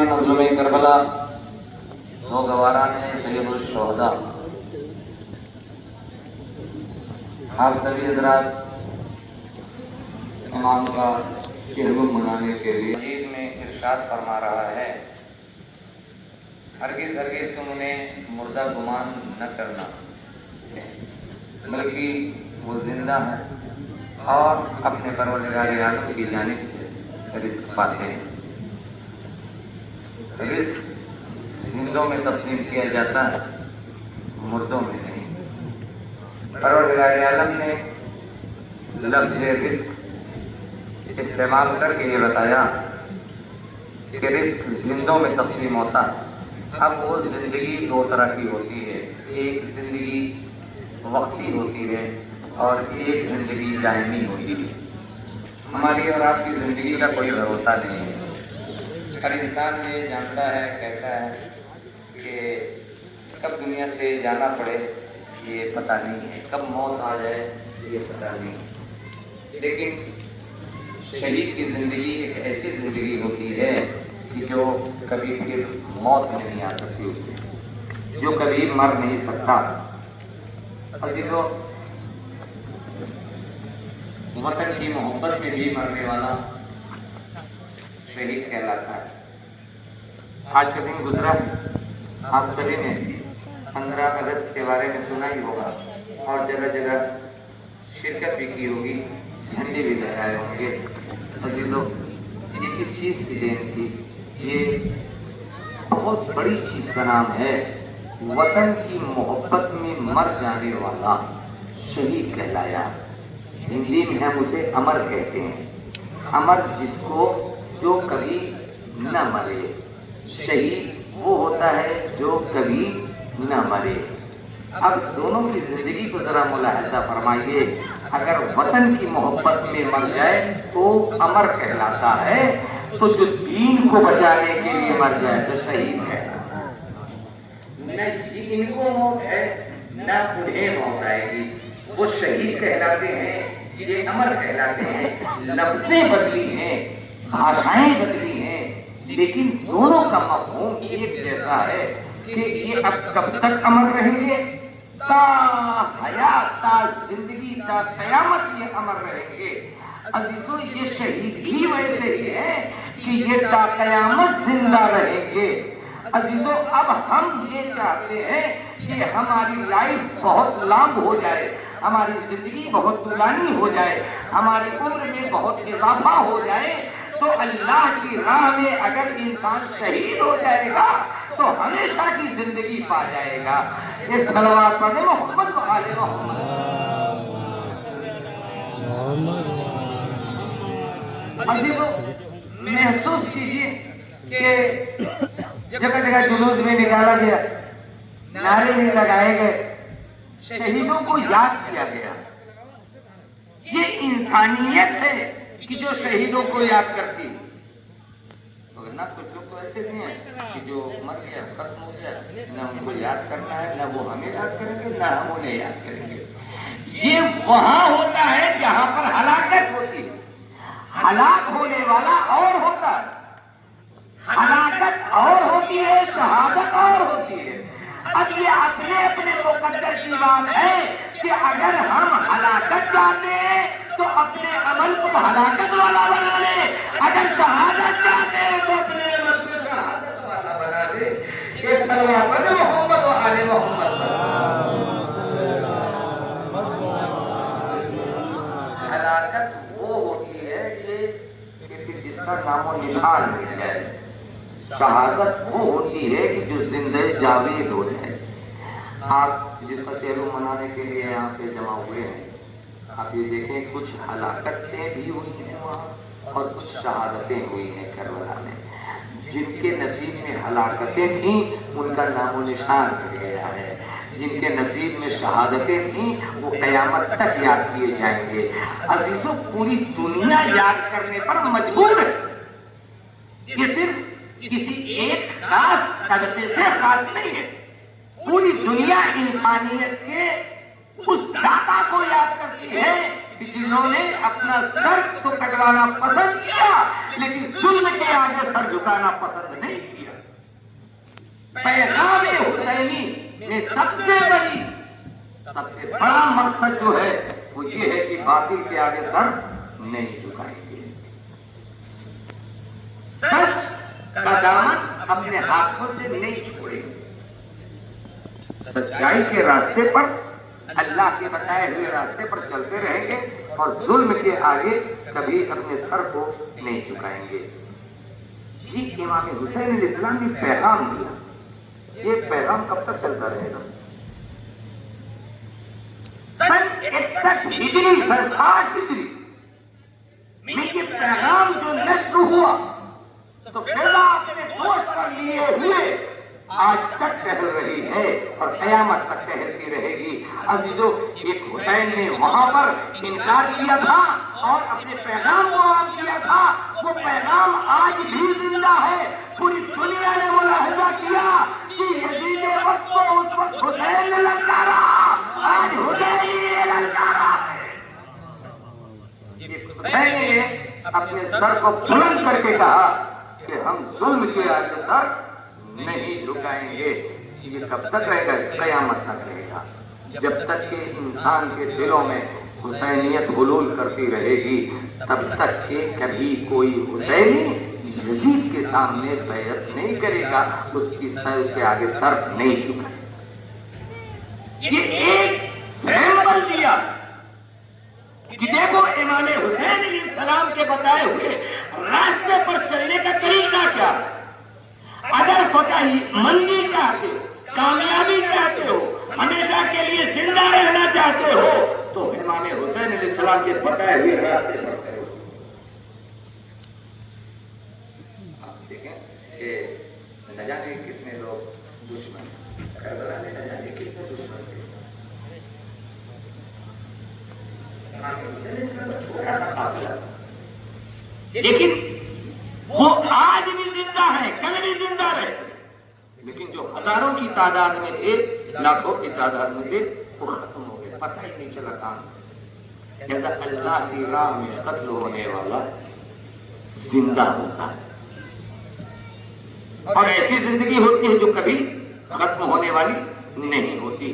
مظلوم کربلا، سوگواران سید الشہداء، آپ سبھی حضرات امام کا چہلم منانے کے لیے مجید میں ارشاد فرما رہا ہے، ہرگز ہرگز تم انہیں مردہ گمان نہ کرنا، بلکہ وہ زندہ ہے اور اپنے پروردگار عالم کی جانب سے رزق پاتے ہیں۔ رزق زندوں میں تقسیم کیا جاتا ہے، مردوں میں نہیں۔ پروردگار عالم نے لفظ رزق استعمال کر کے یہ بتایا کہ رزق زندوں میں تقسیم ہوتا ہے۔ اب وہ زندگی دو طرح کی ہوتی ہے، ایک زندگی وقتی ہوتی ہے اور ایک زندگی دائمی ہوتی ہے۔ ہماری اور آپ کی زندگی کا کوئی بھروسہ نہیں ہے۔ ہر انسان یہ جانتا ہے، کہتا ہے کہ کب دنیا سے جانا پڑے یہ پتہ نہیں ہے، کب موت آ جائے یہ پتہ نہیں ہے۔ لیکن شہید کی زندگی ایک ایسی زندگی ہوتی ہے کہ جو کبھی پھر موت نہیں آ سکتی اس سے، جو کبھی مر نہیں سکتا۔ عزیزو، وطن کی محبت میں بھی مرنے والا شہید کہلاتا ہے۔ آج کا دن گزرا ہے، آپ سبھی نے 15 اگست کے بارے میں سنا ہی ہوگا اور جگہ جگہ شرکت بھی کی ہوگی، جھنڈے بھی لہرائے ہوں گے۔ عزیزو، یہ کس چیز کی دین تھی؟ یہ بہت بڑی چیز کا نام ہے، وطن کی محبت میں مر جانے والا شہید کہلایا۔ ہندی میں ہم اسے امر کہتے ہیں، امر جس کو جو کبھی نہ مرے۔ شہید وہ ہوتا ہے جو کبھی نہ مرے۔ اب دونوں کی زندگی کو ذرا ملاحظہ فرمائیے، اگر وطن کی محبت میں مر جائے تو امر کہلاتا ہے، تو جو دین کو بچانے کے لیے مر جائے تو شہید ہے۔ نہ ان کو موت ہے نہ انہیں موت آئے گی، وہ شہید کہلاتے ہیں، یہ امر کہلاتے ہیں۔ لفظیں بدلی ہیں، بھاشائیں بدلی ہیں، لیکن دونوں کا مفہوم ایک جیسا ہے کہ یہ اب کب تک امر رہیں گے؟ تا حیات، تا زندگی، تا قیامت یہ امر رہیں گے۔ عزیزو، یہ شہید ہی ویسے ہی ہیں کہ یہ تا قیامت زندہ رہیں گے۔ عزیزو، اب ہم یہ چاہتے ہیں کہ ہماری لائف بہت لانگ ہو جائے، ہماری زندگی بہت طولانی ہو جائے، ہماری عمر میں بہت اضافہ ہو جائے، تو اللہ کی راہ میں اگر انسان شہید ہو جائے گا تو ہمیشہ کی زندگی پا جائے گا۔ یہ صلوات پڑھیں محمد و آل محمد۔ عزیزو، محسوس کیجیے کہ جگہ جگہ جلوس میں نکالا گیا، نعرے بھی لگائے گئے، شہیدوں کو یاد کیا گیا۔ یہ انسانیت ہے کہ جو شہیدوں کو یاد کرتی، ورنہ کچھ لوگ تو ایسے بھی ہیں کہ جو مر گیا، ختم ہو گیا، نہ ان کو یاد کرنا ہے، نہ وہ ہمیں یاد کریں گے، نہ ہم انہیں یاد کریں گے۔ یہ وہاں ہوتا ہے جہاں پر ہلاکت ہوتی ہے، ہلاک ہونے والا اور ہوتا ہے، ہلاکت اور ہوتی ہے، شہادت اور ہوتی ہے۔ اب یہ اپنے اپنے مقدر کی بات ہے کہ اگر ہم ہلاکت چاہتے ہیں تو اپنے عمل کو ہلاکت والا بنا لے، اگر شہادت چاہتے ہیں تو اپنے عمل کو شہادت والا بنا لے۔ یہ صلوات پڑھیں محمد و آل محمد۔ ہلاکت وہ ہوتی ہے کہ جس کا نام و نشان مل جائے، شہادت وہ ہوتی ہے کہ جو زندہ جاوید ہو جائے۔ آپ جس کا چہلم منانے کے لیے یہاں پہ جمع ہوئے ہیں، آپ یہ دیکھیں کچھ ہلاکتیں بھی ہوئی ہیں وہاں اور کچھ شہادتیں ہوئی ہیں کربلا میں۔ جن کے نصیب میں ہلاکتیں تھیں ان کا نام و نشان مل گیا ہے، جن کے نصیب میں شہادتیں تھیں وہ قیامت تک یاد کیے جائیں گے۔ عزیزو، پوری دنیا یاد کرنے پر مجبور ہے، یہ صرف کسی ایک خاص طبقے سے خاص نہیں ہے، پوری دنیا انسانیت کے اس داتا کو یاد کرتی ہے جنہوں نے اپنا سر تو کٹوانا پسند کیا لیکن ظلم ظلم کے آگے سر جھکانا پسند نہیں کیا۔ پیغام حسینی میں سب سے بڑا مقصد جو ہے وہ یہ ہے کہ باطل کے آگے سر نہیں جھکائیں گے، سچ کا دامن اپنے ہاتھوں سے نہیں چھوڑیں گے، سچائی کے راستے پر، اللہ کے بتائے ہوئے راستے پر چلتے رہیں گے اور ظلم کے آگے کبھی اپنے سر کو نہیں جھکائیں گے۔ یہ امام حسین علیہ السلام نے پیغام دیا، یہ پیغام کب تک چلتا رہے گا؟ سن 61 ہجری، سن 60 ہجری میں یہ پیغام جو نشر ہوا تو فضا اپنے دوست پر لیے ہوئے آج تک ٹہل رہی ہے اور قیامت تک ٹہلتی رہے گی۔ عزیزو، ایک حسین نے وہاں پر انکار کیا تھا اور اپنے پیغام کو عام کیا تھا، وہ پیغام آج بھی زندہ ہے۔ پوری دنیا نے ملاحظہ کیا کہ یزید وقت کو اس وقت حسین نے للکارا، آج حسین نے للکارا ہے۔ حسین نے اپنے سر کو بلند کر کے کہا کہ ہم ظلم کے آگے سر نہیں جھکائیں گے۔ یہ کب تک رہے گا؟ قیامت تک رہے گا، جب تک کہ انسان کے دلوں میں حسینیت حلول کرتی رہے گی، تب تک کہ کبھی کوئی حسینی یزید کے سامنے بیعت نہیں کرے گا، اس کے آگے سر نہیں جھکائے گا۔ یہ ایک سیمبل دیا کہ دیکھو امام حسین علیہ السلام کے بتائے ہوئے راستے پر چلنے کا طریقہ کیا ہے۔ اگر فتح مندی چاہتے ہو، کامیابی چاہتے ہو، ہمیشہ کے لیے زندہ رہنا چاہتے ہو تو امام حسین علیہ السلام کے بتائے ہوئے راستے پر چلو۔ آپ دیکھیں کہ نہ جانے کتنے لوگ دشمن، کربلا میں نہ جانے کتنے دشمن تھے، لیکن وہ آج بھی زندہ ہے، کل بھی زندہ رہے، لیکن جو ہزاروں کی تعداد میں تھے، لاکھوں کی تعداد میں تھے، وہ ختم ہو گئے، پتہ ہی نہیں چلا کام۔ جیسا اللہ کی راہ میں قتل ہونے والا زندہ ہوتا ہے، اور ایسی زندگی ہوتی ہے جو کبھی ختم ہونے والی نہیں ہوتی۔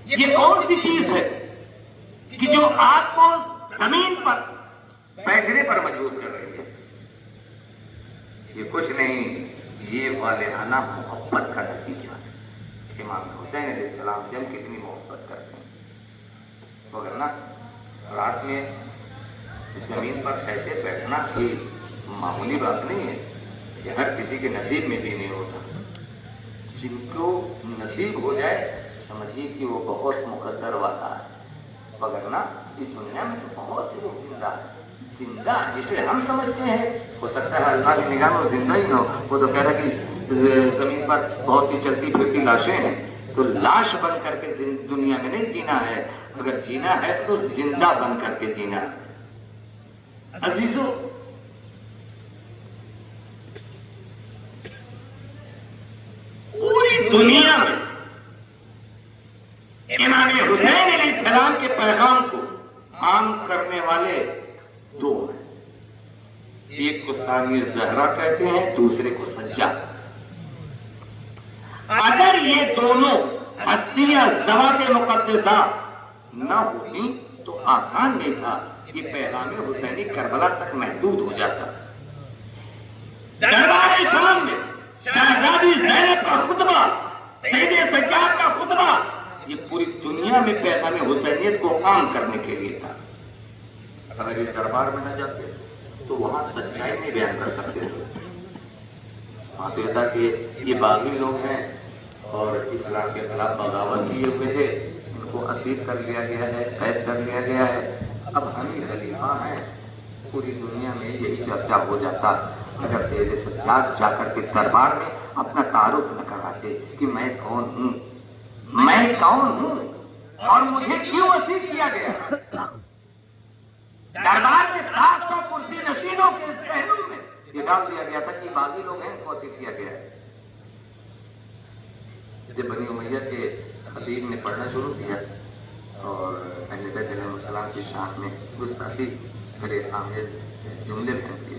یہ کون سی چیز ہے کہ جو آپ کو زمین پر بیٹھنے پر مجبور کر رہی ہے؟ یہ کچھ نہیں، یہ والہانہ محبت کا نتیجہ ہے۔ امام حسین علیہ السلام سے ہم کتنی محبت کرتے ہیں، مگر نا رات میں زمین پر ایسے بیٹھنا کوئی معمولی بات نہیں ہے، یہ ہر کسی کے نصیب میں بھی نہیں ہوتا۔ جن کو نصیب ہو جائے سمجھیے کہ وہ بہت مقدر والا ہے، مگر نا اس دنیا میں تو بہت سے لوگ زندہ ہیں، زندہ جسے ہم سمجھتے ہیں، ہو سکتا ہے اللہ کی نگاہ میں زندہ ہی ہو، وہ تو کہہ رہا ہے کہ زمین پر بہت سی چلتی پھرتی لاشیں ہیں، تو لاش بن کر کے دنیا میں نہیں جینا ہے، اگر جینا ہے تو زندہ بن کر کے جینا ہے۔ عزیزو، پوری دنیا میں امام حسین علیہ السلام کے پیغام کو عام کرنے والے دو ہیں، ایک کو ثانی زہرا کہتے ہیں، دوسرے کو سجاد۔ اگر یہ دونوں ہستیاں ذوات مقدسہ نہ ہوتی تو آسان نہیں تھا کہ پیغام حسینی کربلا تک محدود ہو جاتا۔ دربار شام میں شہزادی زینب کا خطبہ، سید سجاد کا خطبہ، یہ پوری دنیا میں پیغام حسینیت کو عام کرنے کے لیے تھا۔ اگر یہ دربار میں نہ جاتے تو وہاں سچائی نہیں بیان کر سکتے تھے، وہاں تو ایسا کہ یہ باغی لوگ ہیں اور اسلام کے خلاف بغاوت کیے ہوئے تھے، ان کو اسیر کر لیا گیا ہے، قید کر لیا گیا ہے، اب ہم ہی خلیفہ ہیں، پوری دنیا میں یہی چرچا ہو جاتا۔ اگر سید سجاد جا کر کے دربار میں اپنا تعارف نہ کراتے کہ میں کون ہوں، میں کون ہوں اور مجھے کیوں اسیر کیا گیا۔ دربار میں 700 کرسی نشینوں کے پہلو میں یہ ڈال دیا گیا تھا کہ باغی لوگ ہیں، کو اسیر کیا گیا ہے۔ جب بنی امیہ کے خطیب نے پڑھنا شروع کیا اور اہل بیت علیہ السلام کی شان میں گستاخی بڑے آمیز جملے بیان کیے،